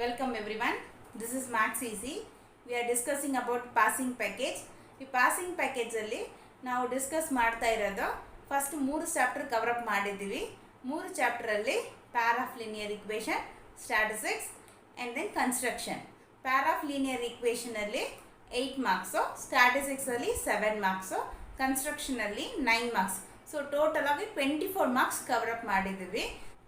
Welcome everyone. This is Max Easy. We are discussing about passing package. ಈ passing package ಅಲ್ಲಿ ನಾವು discuss ಮಾಡ್ತಾ ಇರೋದು ಫಸ್ಟ್ 3 ಚಾಪ್ಟರ್ ಕವರ್ ಅಪ್ ಮಾಡಿದ್ದೀವಿ. 3 chapter ಅಲ್ಲಿ pair of linear equation, statistics and then construction. Pair of linear equation ಅಲ್ಲಿ 8 marks, statistics ಅಲ್ಲಿ 7 marks, construction ಅಲ್ಲಿ 9 ಮಾರ್ಕ್ಸ್. ಸೊ ಟೋಟಲ್ ಆಗಿ 24 ಮಾರ್ಕ್ಸ್ ಕವರ್ ಅಪ್ ಮಾಡಿದ್ದೀವಿ.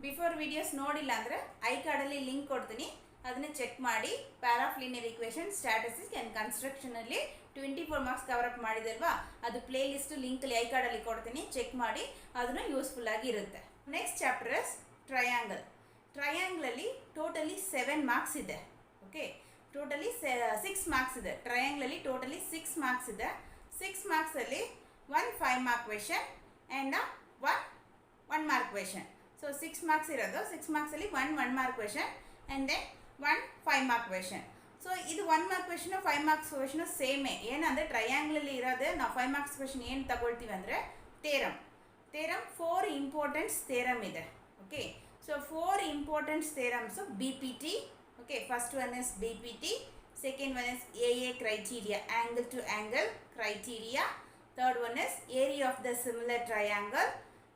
ಬಿಫೋರ್ ವಿಡಿಯೋಸ್ ನೋಡಿಲ್ಲ ಅಂದರೆ ಐ ಕಾರ್ಡಲ್ಲಿ ಲಿಂಕ್ ಕೊಡ್ತೀನಿ, ಅದನ್ನ ಚೆಕ್ ಮಾಡಿ. Pair of linear equation, statistics and ಕನ್ಸ್ಟ್ರಕ್ಷನಲ್ಲಿ 24 ಮಾರ್ಕ್ಸ್ ಕವರ್ ಅಪ್ ಮಾಡಿದಲ್ವಾ, ಅದು ಪ್ಲೇ ಲಿಸ್ಟ್ ಲಿಂಕಲ್ಲಿ ಐ ಕಾರ್ಡಲ್ಲಿ ಕೊಡ್ತೀನಿ, ಚೆಕ್ ಮಾಡಿ, ಅದನ್ನು ಯೂಸ್ಫುಲ್ ಆಗಿ ಇರುತ್ತೆ. Next chapter is triangle. ಟ್ರಯಾಂಗಲಲ್ಲಿ ಟೋಟಲಿ 7 ಮಾರ್ಕ್ಸ್ ಇದೆ. ಓಕೆ, ಟೋಟಲಿ 6 ಮಾರ್ಕ್ಸ್ ಇದೆ. ಟ್ರಯಾಂಗಲಲ್ಲಿ ಟೋಟಲಿ 6 ಮಾರ್ಕ್ಸ್ ಇದೆ. 6 ಮಾರ್ಕ್ಸಲ್ಲಿ 1 5 mark question and 1 mark question. So 6 marks ಇರೋದು, 6 ಮಾರ್ಕ್ಸಲ್ಲಿ 1 mark question and then 1 5 mark question. So ಇದು 1 ಮಾರ್ಕ್ ಕ್ವೆಶನು 5 ಮಾರ್ಕ್ಸ್ ಕ್ವೆಶನು ಸೇಮೇ. ಏನಂದರೆ ಟ್ರಯಾಂಗಲಲ್ಲಿ ಇರೋದೇ ನಾವು 5 ಮಾರ್ಕ್ಸ್ ಕ್ವೆಶನ್ ಏನು ತಗೊಳ್ತೀವಿ ಅಂದರೆ ಥೇರಮ್ 4 ಇಂಪಾರ್ಟೆಂಟ್ಸ್ ಥೇರಮ್ ಇದೆ. Okay, so 4 importants theorems BPT. Okay, first one is BPT, second one is AA criteria, angle to angle criteria, third one is area of the similar triangle,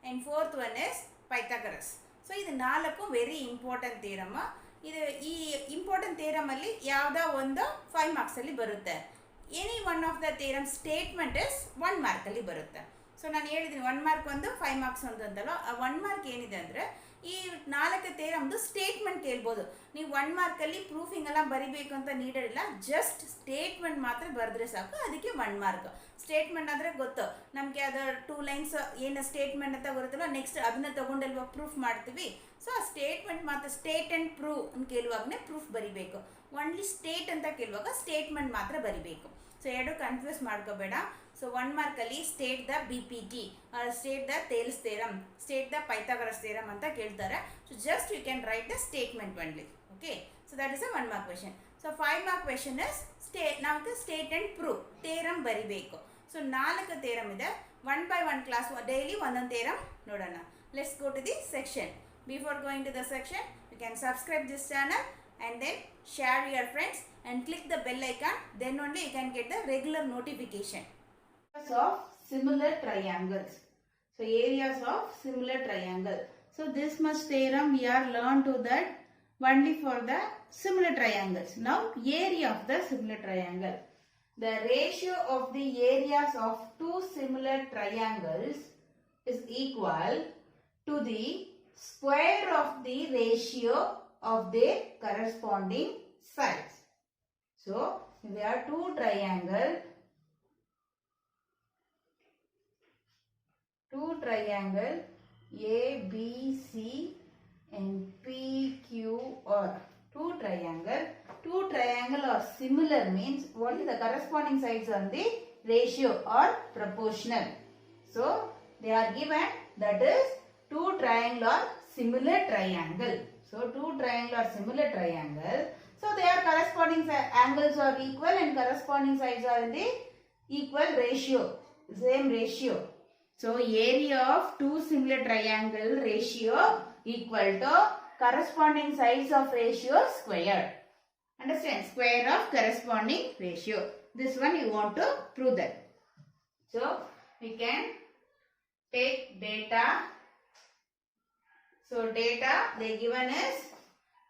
and fourth one is Pythagoras. So ಇದು 4 very important theorem. ಇದು ಈ important ಥಿಯರಮಲ್ಲಿ ಯಾವುದೋ ಒಂದು 5 ಮಾರ್ಕ್ಸಲ್ಲಿ ಬರುತ್ತೆ. Any one of the theorem statement is 1 ಮಾರ್ಕಲ್ಲಿ ಬರುತ್ತೆ. So ನಾನು ಹೇಳಿದ್ದೀನಿ 1 mark ಒಂದು 5 ಮಾರ್ಕ್ಸ್ ಒಂದು ಅಂತಲ್ಲ. ಆ 1 ಮಾರ್ಕ್ ಏನಿದೆ ಅಂದರೆ ಈ 4 ಥಿಯರಮ್ದು ಸ್ಟೇಟ್ಮೆಂಟ್ ಕೇಳ್ಬೋದು. ನೀವು 1 ಮಾರ್ಕಲ್ಲಿ ಪ್ರೂಫಿಂಗ್ ಎಲ್ಲ ಬರಿಬೇಕು ಅಂತ ನೀಡಿಲ್ಲ, ಜಸ್ಟ್ ಸ್ಟೇಟ್ಮೆಂಟ್ ಮಾತ್ರ ಬರೆದ್ರೆ ಸಾಕು, ಅದಕ್ಕೆ 1 ಮಾರ್ಕ್. ಸ್ಟೇಟ್ಮೆಂಟ್ ಅಂದರೆ ಗೊತ್ತು ನಮಗೆ, ಅದು 2 ಲೈನ್ಸ್ ಏನು ಸ್ಟೇಟ್ಮೆಂಟ್ ಅಂತ ಬರುತ್ತಲ್ಲ, ನೆಕ್ಸ್ಟ್ ಅದನ್ನ ತೊಗೊಂಡೆಲ್ವ ಪ್ರೂಫ್ ಮಾಡ್ತೀವಿ. ಸೊ ಆ ಸ್ಟೇಟ್ಮೆಂಟ್ ಮಾತ್ರ ಸ್ಟೇಟ್ ಆ್ಯಂಡ್ ಪ್ರೂವ್ ಅಂತ ಕೇಳುವಾಗನೇ ಪ್ರೂಫ್ ಬರಿಬೇಕು. ಓನ್ಲಿ ಸ್ಟೇಟ್ ಅಂತ ಕೇಳುವಾಗ ಸ್ಟೇಟ್ಮೆಂಟ್ ಮಾತ್ರ ಬರಿಬೇಕು. ಸೊ ಎರಡು ಕನ್ಫ್ಯೂಸ್ ಮಾಡ್ಕೋಬೇಡ. ಸೊ 1 ಮಾರ್ಕಲ್ಲಿ state the BPT, state the Thales theorem, state the Pythagoras theorem ಅಂತ ಕೇಳ್ತಾರೆ. So just you can write the statement only. Okay, so that is a 1 mark question. So 5 mark question is ನಾವು state and prove theorem ಬರಿಬೇಕು. So 4 theorem ಇದೆ. 1 by 1 class daily ಒಂದೊಂದು theorem ನೋಡೋಣ. Let's go to the section. Before going to the section, you can subscribe this channel and then share your friends and click the bell icon, then only you can get the regular notification. Areas of similar triangles. So areas of similar triangle. So this much theorem we are learned to that only for the similar triangles. Now area of the similar triangle. The ratio of the areas of 2 similar triangles is equal to the square of the ratio of their corresponding sides. So there are 2 triangles ABC and PQR. Two triangle are similar means what is the corresponding sides on the ratio or proportional. So they are given, that is 2 triangle are similar triangle. So 2 triangle are similar triangle. So their corresponding angles are equal and corresponding sides are in the equal ratio, same ratio. So area of 2 similar triangle ratio equal to corresponding sides of ratio square. Understand? Square of corresponding ratio. This one you want to prove that. So we can take data. So data they given is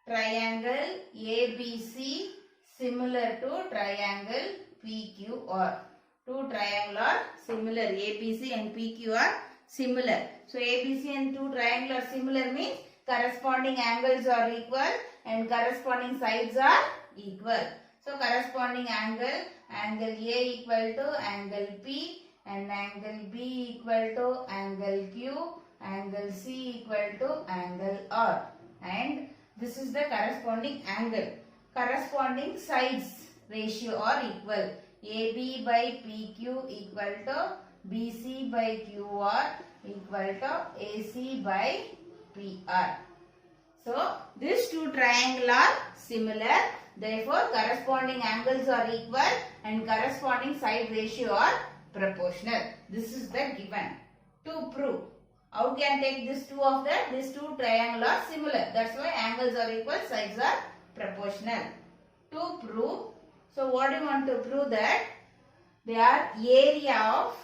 triangle ABC similar to triangle PQR. 2 triangle are similar, ABC and PQR similar. So ABC and 2 triangle are similar means corresponding angles are equal and corresponding sides are equal. So corresponding angle A equal to angle P and angle B equal to angle Q, angle C equal to angle R, and this is the corresponding angle. Corresponding sides ratio are equal. AB by PQ equal to BC by QR equal to AC by PR. So these 2 triangles are similar, therefore corresponding angles are equal and corresponding side ratio are proportional. This is the given. To prove, how can take this 2 of that? These 2 triangles are similar. That's why angles are equal, sides are proportional. To prove, so what do you want to prove? That they are area of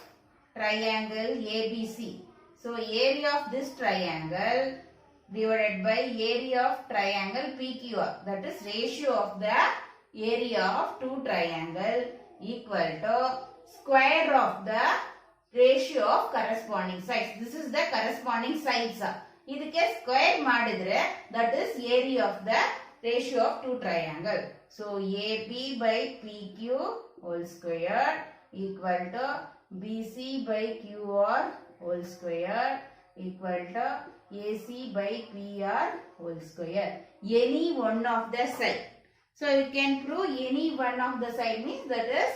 triangle ABC. So area of this triangle divided by area of triangle PQR, that is ratio of the area of two triangle equal to square of the ratio of corresponding sides. This is the corresponding sides. ಇದಕ್ಕೆ square ಮಾಡಿದ್ರೆ that is area of the ratio of two triangle. So AB by PQ whole square equal to BC by QR whole square equal to AC by PR whole square. Any one of the side. So you can prove any one of the side means that is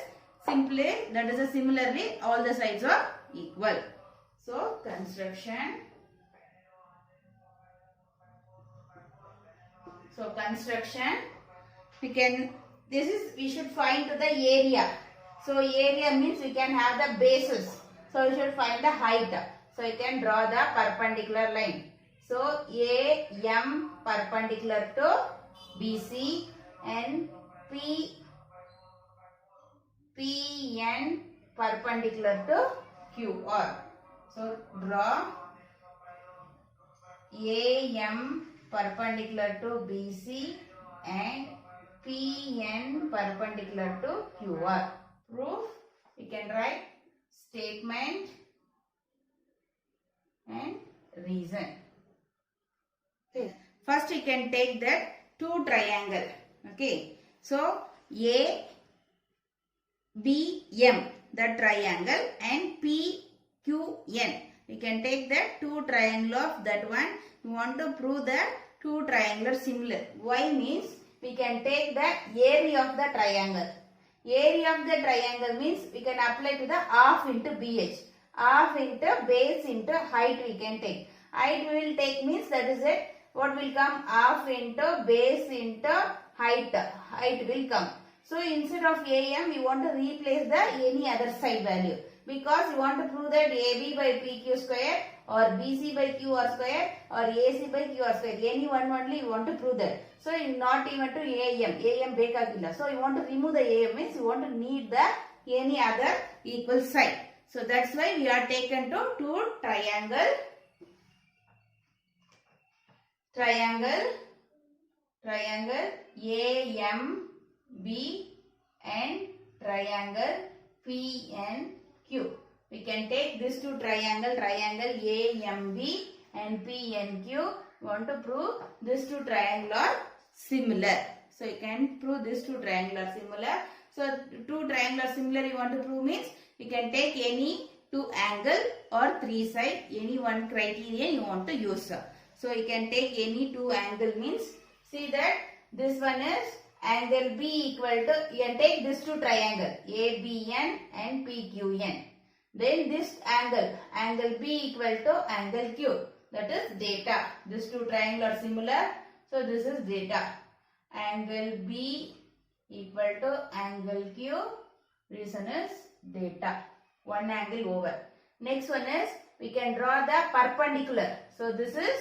simply, that is a similarly all the sides are equal. So construction. So construction, we can, this is, we should find the area. So area means we can have the bases. So we should find the height. So you can draw the perpendicular line. So AM perpendicular to BC and PN perpendicular to QR. So draw AM perpendicular to BC and PN perpendicular to QR. Proof, we can write statement and reason. Okay. First we can take that two triangle. Okay. So ABM, that triangle, and PQN. We can take that two triangle of that one. We want to prove that two triangle similar. Why means we can take the area of the triangle. Area of the triangle means we can apply to the half into BH. Half into base into height we can take. Height we will take means that is it. What will come? Half into base into height. Height will come. So instead of AM we want to replace the any other side value. Because we want to prove that AB by PQ square or BC by QR square or AC by QR square. Any one only we want to prove that. So not even to AM. AM bekagilla. So you want to remove the AM means you want to need the any other equal side. So that's why we are taken to two triangle AMB and triangle PNQ. We can take this two triangle AMB and PNQ. We want to prove these two triangle are similar. So you can prove these two triangle are similar. So two triangle are similar you want to prove means you can take any two angle or three side, any one criterion you want to use. So you can take any two angle means, see that this one is angle B equal to, you can take this two triangle ABN and PQN. Then this angle B equal to angle Q, that is theta. These two triangle are similar, so this is theta. Angle B equal to angle Q, reason is theta. One angle over. Next one is we can draw the perpendicular. So this is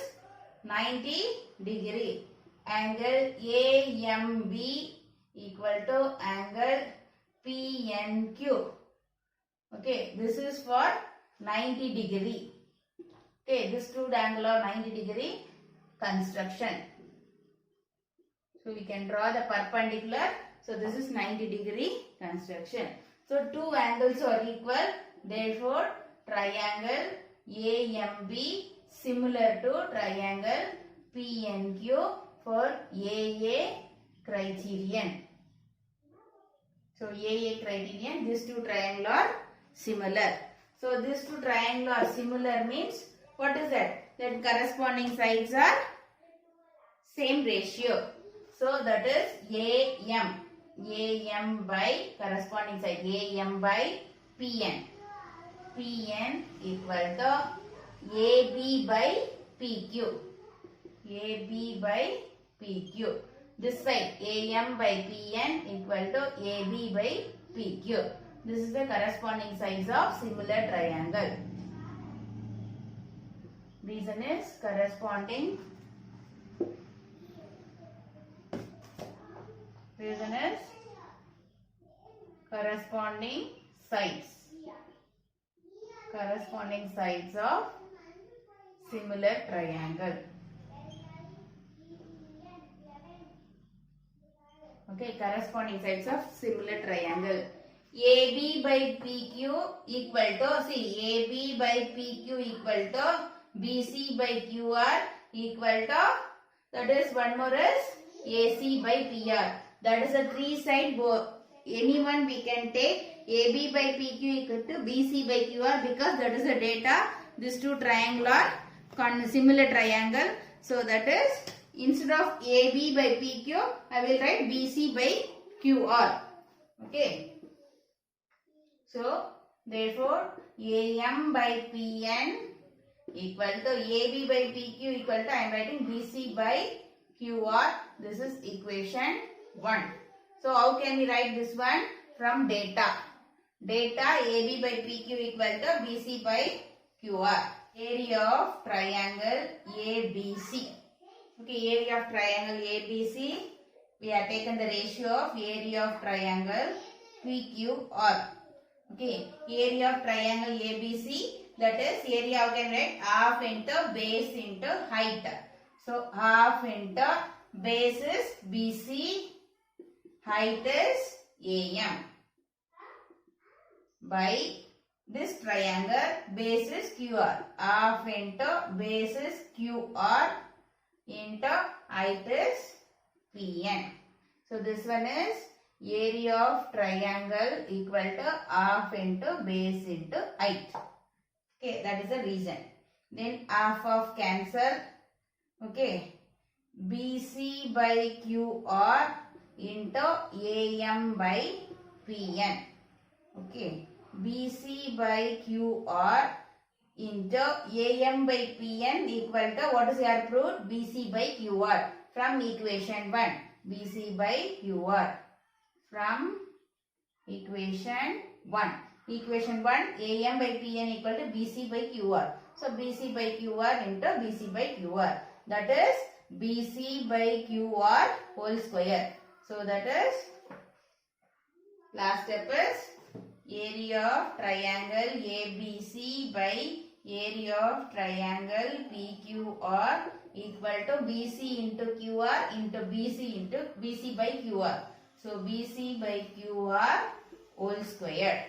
90 degree. Angle AMB equal to angle PNQ. Okay, this is for 90 degree. Okay, this two angle of 90 degree construction. So we can draw the perpendicular. So this is 90 degree construction. So two angles are equal. Therefore, triangle AMB similar to triangle PNQ for AA criterion. So AA criterion, these two triangle are similar. So these two triangle are similar means what is that? Then corresponding sides are same ratio. So that is AM by corresponding side AM by PN. PN equal to AB by PQ. AB by PQ. This side AM by PN equal to AB by PQ. This is the corresponding sides of similar triangle. Reason is corresponding Reason is corresponding sides. Corresponding sides of similar triangle. Okay, corresponding sides of similar triangle. AB by PQ equal to, see, AB by PQ equal to BC by QR equal to, that is one more is AC by PR. That is a three side both. Anyone we can take AB by PQ equal to BC by QR because that is the data. These two triangle are similar triangle. So that is instead of AB by PQ, I will write BC by QR. Okay. So therefore AM by PN equal to AB by PQ equal to, I am writing BC by QR. This is equation 1. So how can we write this one? From data. Data AB by PQ equal to BC by QR. Area of triangle ABC. Okay, area of triangle ABC. We have taken the ratio of area of triangle PQR. Okay, area of triangle ABC, that is area how can write half into base into height. So half into base is BC, height is AM. By this triangle base is QR. Half into base is QR into height is PN. So this one is area of triangle equal to half into base into height. Okay, that is the reason. Then half of cancel. Okay, BC by QR into AM by PN. Okay, BC by QR into AM by PN equal to, what is your proof? BC by QR from equation 1. BC by QR from equation 1. Equation 1, AM by PN equal to BC by QR. So BC by QR into BC by QR. That is BC by QR whole square. So that is, last step is area of triangle ABC by area of triangle PQR equal to BC into QR into BC by QR. So BC by QR whole square.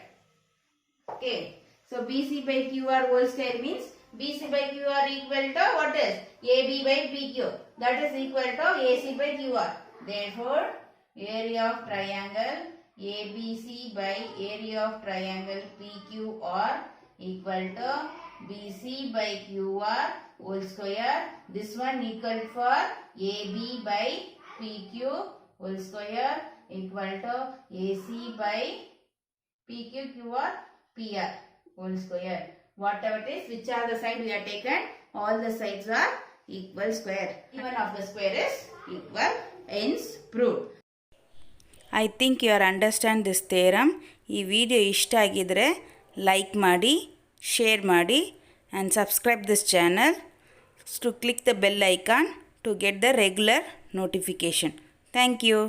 Okay. So BC by QR whole square means BC by QR equal to what is? AB by PQ. That is equal to AC by QR. Therefore, area of triangle ABC by area of triangle PQR equal to BC by QR whole square. This one equal for AB by PQ whole square equal to AC by PQ QR PR whole square. Whatever it is, which are the side we have taken, all the sides are equal square. Even of the square is equal, hence proved. I think you are understand this theorem. ಈ video ಇಷ್ಟ ಆಗಿದ್ರೆ like ಮಾಡಿ, share ಮಾಡಿ and subscribe this channel to click the bell icon to get the regular notification. Thank you.